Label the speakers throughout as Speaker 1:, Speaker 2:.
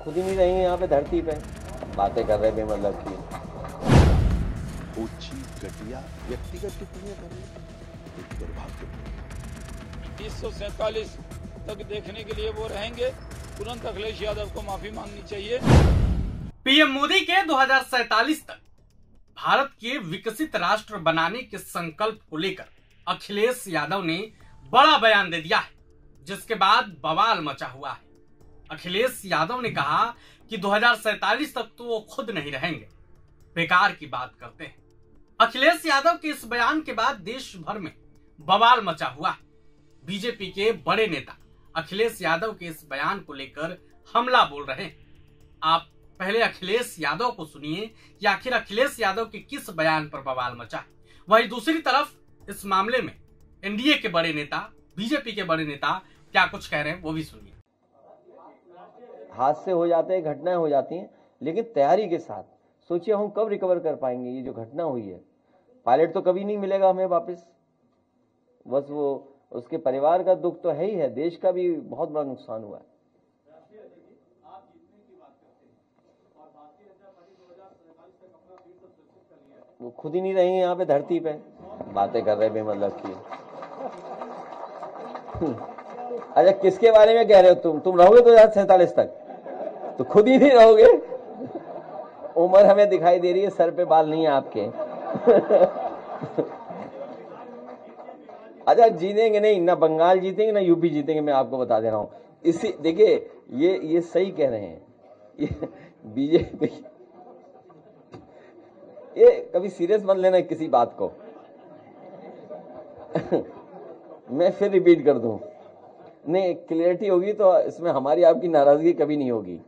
Speaker 1: खुद ही नहीं रहेंगे यहाँ पे धरती पे, बातें कर रहे हैं बेमतलब की।
Speaker 2: ओछी घटिया व्यक्तिगत टिप्पणियां कर रहे हैं, दुर्भाग्यपूर्ण।
Speaker 3: 1947 तक देखने के लिए वो रहेंगे। तुरंत अखिलेश यादव को माफी मांगनी चाहिए।
Speaker 4: पीएम मोदी के 2047 तक भारत के विकसित राष्ट्र बनाने के संकल्प को लेकर अखिलेश यादव ने बड़ा बयान दे दिया है, जिसके बाद बवाल मचा हुआ है। अखिलेश यादव ने कहा कि 2047 तक तो वो खुद नहीं रहेंगे, बेकार की बात करते हैं। अखिलेश यादव के इस बयान के बाद देश भर में बवाल मचा हुआ है। बीजेपी के बड़े नेता अखिलेश यादव के इस बयान को लेकर हमला बोल रहे हैं। आप पहले अखिलेश यादव को सुनिए कि आखिर अखिलेश यादव के किस बयान पर बवाल मचा है। वहीं दूसरी तरफ इस मामले में एनडीए के बड़े नेता, बीजेपी के बड़े नेता क्या कुछ कह रहे हैं, वो भी सुनिए।
Speaker 1: हादसे हो जाते हैं, घटनाएं हो जाती हैं, लेकिन तैयारी के साथ। सोचिए हम कब रिकवर कर पाएंगे ये जो घटना हुई है। पायलट तो कभी नहीं मिलेगा हमें वापस, बस वो उसके परिवार का दुख तो है ही है, देश का भी बहुत बड़ा नुकसान हुआ है। वो खुद ही नहीं रहेंगे यहाँ पे धरती पे, बातें कर रहे हैं बेमतलब की। अच्छा, किसके बारे में कह रहे हो तुम रहोगे 2047 तक? तो खुद ही नहीं रहोगे। उम्र हमें दिखाई दे रही है, सर पे बाल नहीं है आपके। अच्छा, जीतेंगे नहीं, ना बंगाल जीतेंगे ना यूपी जीतेंगे, मैं आपको बता दे रहा हूं। इसी देखिए, ये सही कह रहे हैं ये बीजेपी। ये कभी सीरियस मत लेना किसी बात को। मैं फिर रिपीट कर दूं, नहीं क्लियरिटी होगी तो इसमें हमारी आपकी नाराजगी कभी नहीं होगी।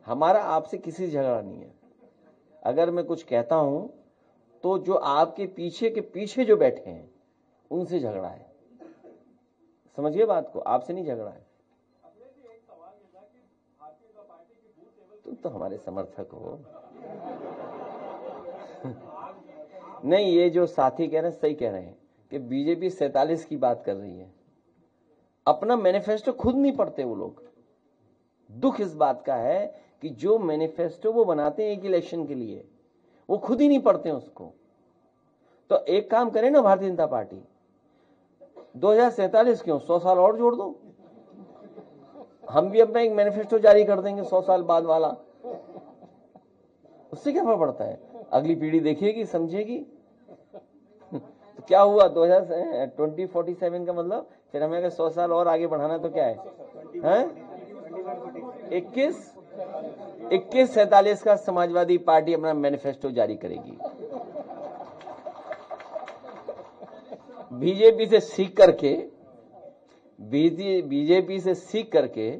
Speaker 1: हमारा आपसे किसी से झगड़ा नहीं है। अगर मैं कुछ कहता हूं तो जो आपके पीछे के पीछे जो बैठे हैं उनसे झगड़ा है, समझिए बात को, आपसे नहीं झगड़ा है। तुम तो हमारे समर्थक हो। नहीं, ये जो साथी कह रहे हैं सही कह रहे हैं कि बीजेपी 47 की बात कर रही है। अपना मैनिफेस्टो खुद नहीं पढ़ते वो लोग। दुख इस बात का है कि जो मैनिफेस्टो वो बनाते हैं एक इलेक्शन के लिए, वो खुद ही नहीं पढ़ते हैं उसको। तो एक काम करें ना भारतीय जनता पार्टी, 2047 क्यों, 100 साल और जोड़ दो। हम भी अपना एक मैनिफेस्टो जारी कर देंगे 100 साल बाद वाला। उससे क्या फर्क पड़ता है? अगली पीढ़ी देखेगी, समझेगी। तो क्या हुआ 2047 का मतलब, फिर हमें अगर 100 साल और आगे बढ़ाना तो क्या है, हैं? 2147 का समाजवादी पार्टी अपना मैनिफेस्टो जारी करेगी। बीजेपी से सीख करके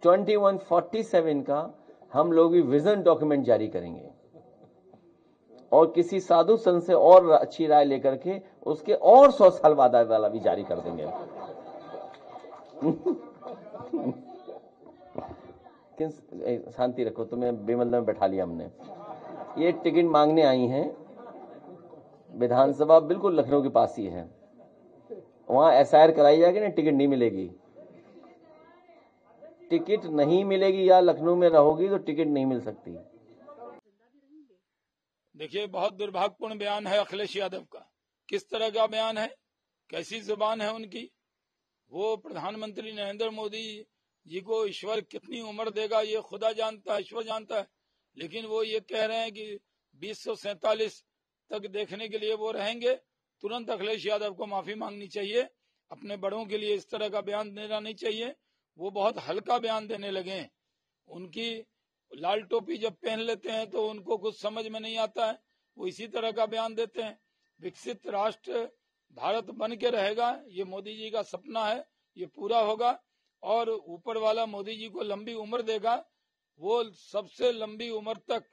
Speaker 1: 2147 का हम लोग भी विजन डॉक्यूमेंट जारी करेंगे और किसी साधु संत से और अच्छी राय लेकर के उसके और 100 साल बाद वाला भी जारी कर देंगे। शांति रखो, तुम्हें बेमतलब में बैठा लिया हमने। ये टिकट मांगने आई हैं, विधानसभा बिल्कुल लखनऊ के पास ही है, वहां एसआईआर कराई जाएगी ना, टिकट नहीं मिलेगी। टिकट नहीं मिलेगी, या लखनऊ में रहोगी तो टिकट नहीं मिल सकती।
Speaker 3: देखिए, बहुत दुर्भाग्यपूर्ण बयान है अखिलेश यादव का। किस तरह का बयान है, कैसी जुबान है उनकी। वो प्रधानमंत्री नरेंद्र मोदी जी को ईश्वर कितनी उम्र देगा ये खुदा जानता है, ईश्वर जानता है, लेकिन वो ये कह रहे हैं कि 2047 तक देखने के लिए वो रहेंगे। तुरंत अखिलेश यादव को माफी मांगनी चाहिए। अपने बड़ों के लिए इस तरह का बयान देना नहीं चाहिए। वो बहुत हल्का बयान देने लगे हैं। उनकी लाल टोपी जब पहन लेते हैं तो उनको कुछ समझ में नहीं आता है, वो इसी तरह का बयान देते हैं। विकसित राष्ट्र भारत बन के रहेगा, ये मोदी जी का सपना है, ये पूरा होगा और ऊपर वाला मोदी जी को लंबी उम्र देगा। वो सबसे लंबी उम्र तक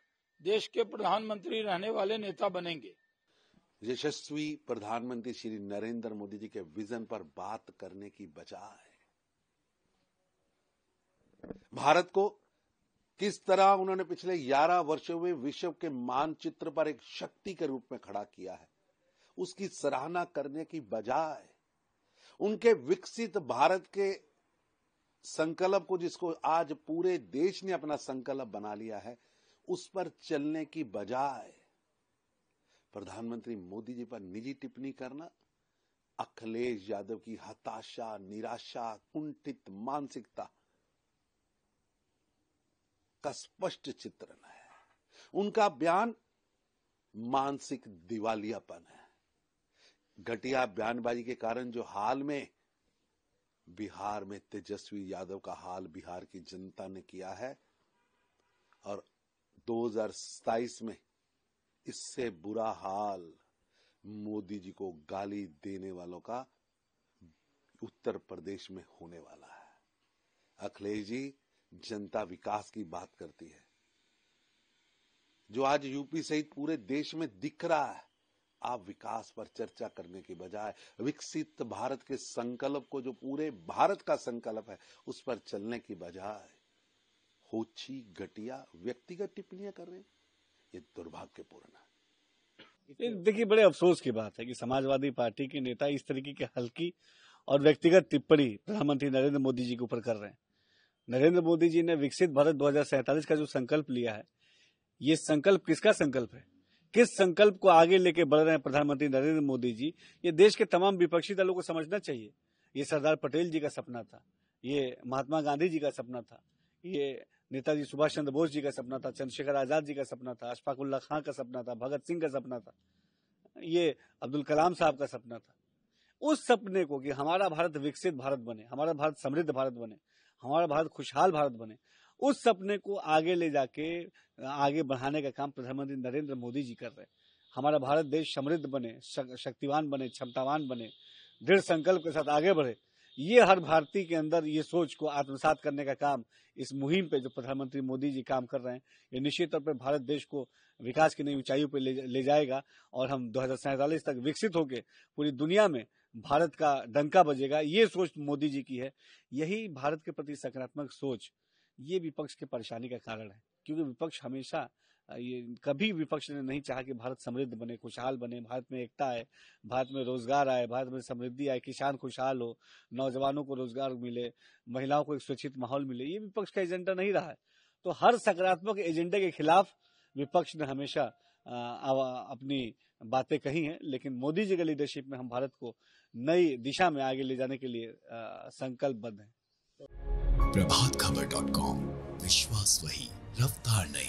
Speaker 3: देश के प्रधानमंत्री रहने वाले नेता बनेंगे।
Speaker 2: यशस्वी प्रधानमंत्री श्री नरेंद्र मोदी जी के विजन पर बात करने की बजाय भारत को किस तरह उन्होंने पिछले 11 वर्षों में विश्व के मानचित्र पर एक शक्ति के रूप में खड़ा किया है, उसकी सराहना करने की बजाय उनके विकसित भारत के संकल्प को, जिसको आज पूरे देश ने अपना संकल्प बना लिया है, उस पर चलने की बजाय प्रधानमंत्री मोदी जी पर निजी टिप्पणी करना अखिलेश यादव की हताशा, निराशा, कुंठित मानसिकता का स्पष्ट चित्रण है। उनका बयान मानसिक दिवालियापन है। घटिया बयानबाजी के कारण जो हाल में बिहार में तेजस्वी यादव का हाल बिहार की जनता ने किया है, और 2027 में इससे बुरा हाल मोदी जी को गाली देने वालों का उत्तर प्रदेश में होने वाला है। अखिलेश जी, जनता विकास की बात करती है, जो आज यूपी सहित पूरे देश में दिख रहा है। आप विकास पर चर्चा करने के बजाय विकसित भारत के संकल्प को, जो पूरे भारत का संकल्प है, उस पर चलने की बजाय होची, घटिया, व्यक्तिगत टिप्पणियां कर रहे हैं। ये दुर्भाग्यपूर्ण है।
Speaker 5: देखिए, बड़े अफसोस की बात है कि समाजवादी पार्टी के नेता इस तरीके की हल्की और व्यक्तिगत टिप्पणी प्रधानमंत्री नरेंद्र मोदी जी के ऊपर कर रहे हैं। नरेंद्र मोदी जी ने विकसित भारत 2047 का जो संकल्प लिया है, ये संकल्प किसका संकल्प है? किस संकल्प को आगे लेके बढ़ रहे हैं प्रधानमंत्री नरेंद्र मोदी जी? ये देश के तमाम विपक्षी दलों को समझना चाहिए। ये सरदार पटेल जी का सपना था, ये महात्मा गांधी जी का सपना था, ये नेताजी सुभाष चंद्र बोस जी का सपना था, चंद्रशेखर आजाद जी का सपना था, अशफाक उल्लाह खां का सपना था, भगत सिंह का सपना था, ये अब्दुल कलाम साहब का सपना था। उस सपने को कि हमारा भारत विकसित भारत बने, हमारा भारत समृद्ध भारत बने, हमारा भारत खुशहाल भारत बने, उस सपने को आगे ले जाके आगे बढ़ाने का काम प्रधानमंत्री नरेंद्र मोदी जी कर रहे हैं। हमारा भारत देश समृद्ध बने, शक्तिवान बने, क्षमतावान बने, दृढ़ संकल्प के साथ आगे बढ़े, ये हर भारतीय के अंदर ये सोच को आत्मसात करने का काम इस मुहिम पे जो प्रधानमंत्री मोदी जी काम कर रहे हैं, ये निश्चित तौर पर भारत देश को विकास की नई ऊंचाइयों पे ले जाएगा और हम 2047 तक विकसित होकर पूरी दुनिया में भारत का डंका बजेगा। ये सोच मोदी जी की है। यही भारत के प्रति सकारात्मक सोच ये विपक्ष की परेशानी का कारण है, क्योंकि विपक्ष हमेशा कभी विपक्ष ने नहीं चाहा कि भारत समृद्ध बने, खुशहाल बने, भारत में एकता आए, भारत में रोजगार आए, भारत में समृद्धि आए, किसान खुशहाल हो, नौजवानों को रोजगार मिले, महिलाओं को एक सुरक्षित माहौल मिले। ये विपक्ष का एजेंडा नहीं रहा है। तो हर सकारात्मक एजेंडे के खिलाफ विपक्ष ने हमेशा अपनी बातें कही हैं, लेकिन मोदी जी के लीडरशिप में हम भारत को नई दिशा में आगे ले जाने के लिए संकल्पबद्ध हैं।
Speaker 6: प्रभातखबर.com, विश्वास वही, रफ्तार नहीं।